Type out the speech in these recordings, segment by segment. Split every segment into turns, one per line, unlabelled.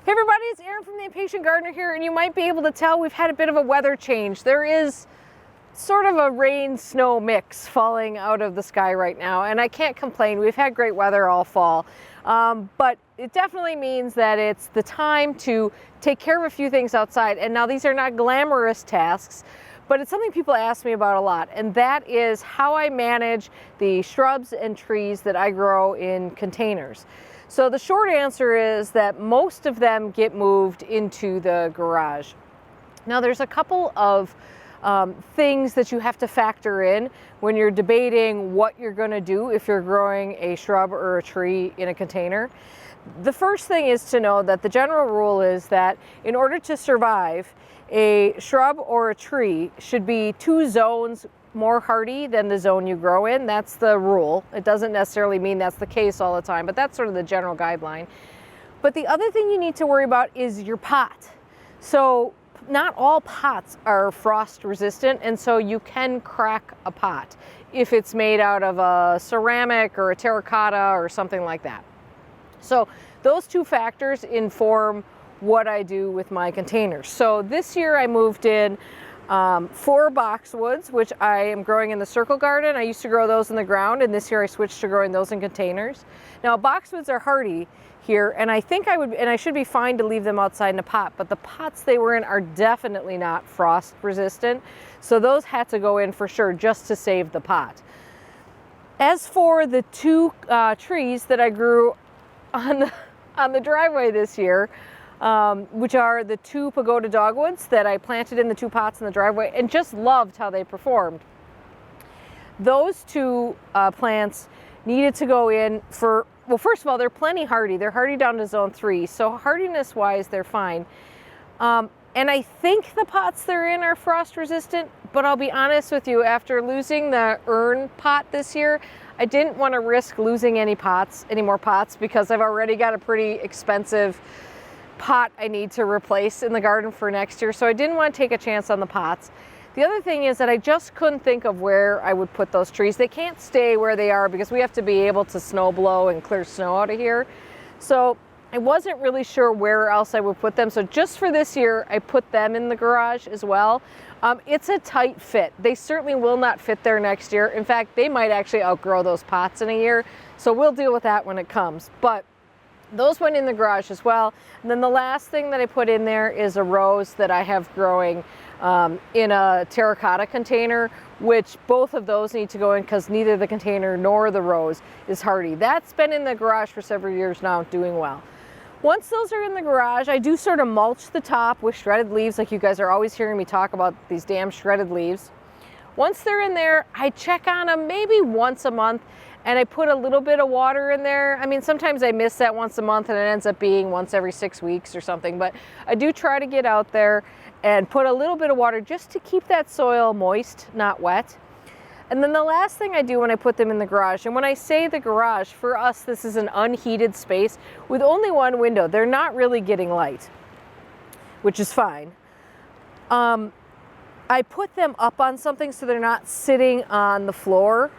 Hey everybody, it's Erin from the Impatient Gardener here, and you might be able to tell we've had a bit of a weather change. There is sort of a rain-snow mix falling out of the sky right now, and I can't complain. We've had great weather all fall, but it definitely means that it's the time to take care of a few things outside. And now these are not glamorous tasks, but it's something people ask me about a lot, and that is how I manage the shrubs and trees that I grow in containers. So the short answer is that most of them get moved into the garage. Now there's a couple of things that you have to factor in when you're debating what you're going to do if you're growing a shrub or a tree in a container. The first thing is to know that the general rule is that in order to survive, a shrub or a tree should be 2 zones more hardy than the zone you grow in. That's the rule. It doesn't necessarily mean that's the case all the time, but that's sort of the general guideline. But the other thing you need to worry about is your pot. So not all pots are frost resistant, and so you can crack a pot if it's made out of a ceramic or a terracotta or something like that. So those 2 factors inform what I do with my containers. So this year I moved in 4 boxwoods, which I am growing in the circle garden. I used to grow those in the ground, and this year I switched to growing those in containers. Now boxwoods are hardy here, and I think I should be fine to leave them outside in a pot, but the pots they were in are definitely not frost resistant. So those had to go in for sure just to save the pot. As for the 2 trees that I grew on the driveway this year, which are the 2 Pagoda Dogwoods that I planted in the 2 pots in the driveway and just loved how they performed. Those 2 plants needed to go in for, well, first of all, they're plenty hardy. They're hardy down to zone 3, so hardiness wise they're fine. And I think the pots they're in are frost resistant, but I'll be honest with you, after losing the urn pot this year, I didn't want to risk losing any more pots, because I've already got a pretty expensive pot I need to replace in the garden for next year, so I didn't want to take a chance on the pots. The other thing is that I just couldn't think of where I would put those trees. They can't stay where they are because we have to be able to snow blow and clear snow out of here. So I wasn't really sure where else I would put them. So just for this year, I put them in the garage as well. It's a tight fit. They certainly will not fit there next year. In fact, they might actually outgrow those pots in a year. So we'll deal with that when it comes. But those went in the garage as well. And then the last thing that I put in there is a rose that I have growing in a terracotta container, which both of those need to go in because neither the container nor the rose is hardy. That's been in the garage for several years now, doing well. Once those are in the garage, I do sort of mulch the top with shredded leaves, like you guys are always hearing me talk about these damn shredded leaves. Once they're in there, I check on them maybe once a month, and I put a little bit of water in there. I mean, sometimes I miss that once a month and it ends up being once every 6 weeks or something, but I do try to get out there and put a little bit of water just to keep that soil moist, not wet. And then the last thing I do when I put them in the garage, and when I say the garage, for us this is an unheated space with only 1 window. They're not really getting light, which is fine. I put them up on something so they're not sitting on the floor,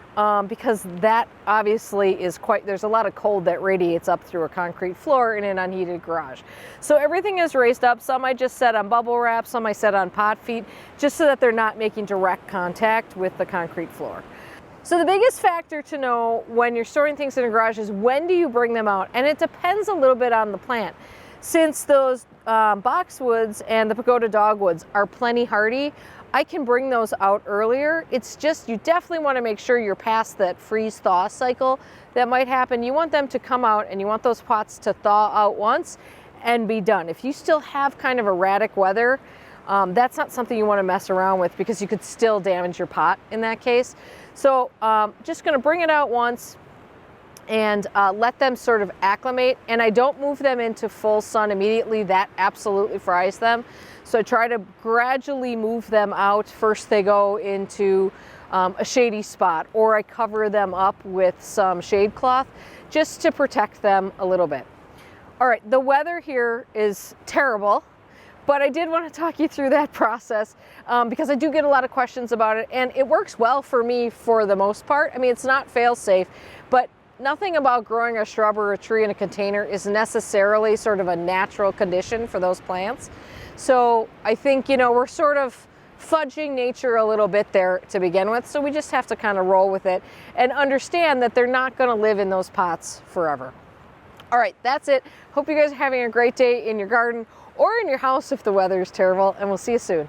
because that obviously is there's a lot of cold that radiates up through a concrete floor in an unheated garage. So everything is raised up. Some I just set on bubble wrap, some I set on pot feet, just so that they're not making direct contact with the concrete floor. So the biggest factor to know when you're storing things in a garage is when do you bring them out? And it depends a little bit on the plant. Since those boxwoods and the Pagoda Dogwoods are plenty hardy, I can bring those out earlier. It's just, you definitely want to make sure you're past that freeze-thaw cycle that might happen. You want them to come out and you want those pots to thaw out once and be done. If you still have kind of erratic weather, that's not something you want to mess around with, because you could still damage your pot in that case. So just going to bring it out once and let them sort of acclimate. And I don't move them into full sun immediately. That absolutely fries them. So I try to gradually move them out. First they go into a shady spot, or I cover them up with some shade cloth just to protect them a little bit. All right, the weather here is terrible, but I did want to talk you through that process because I do get a lot of questions about it, and it works well for me for the most part. I mean, it's not fail-safe, but nothing about growing a shrub or a tree in a container is necessarily sort of a natural condition for those plants. So I think, you know, we're sort of fudging nature a little bit there to begin with. So we just have to kind of roll with it and understand that they're not going to live in those pots forever. All right, that's it. Hope you guys are having a great day in your garden or in your house if the weather is terrible, and we'll see you soon.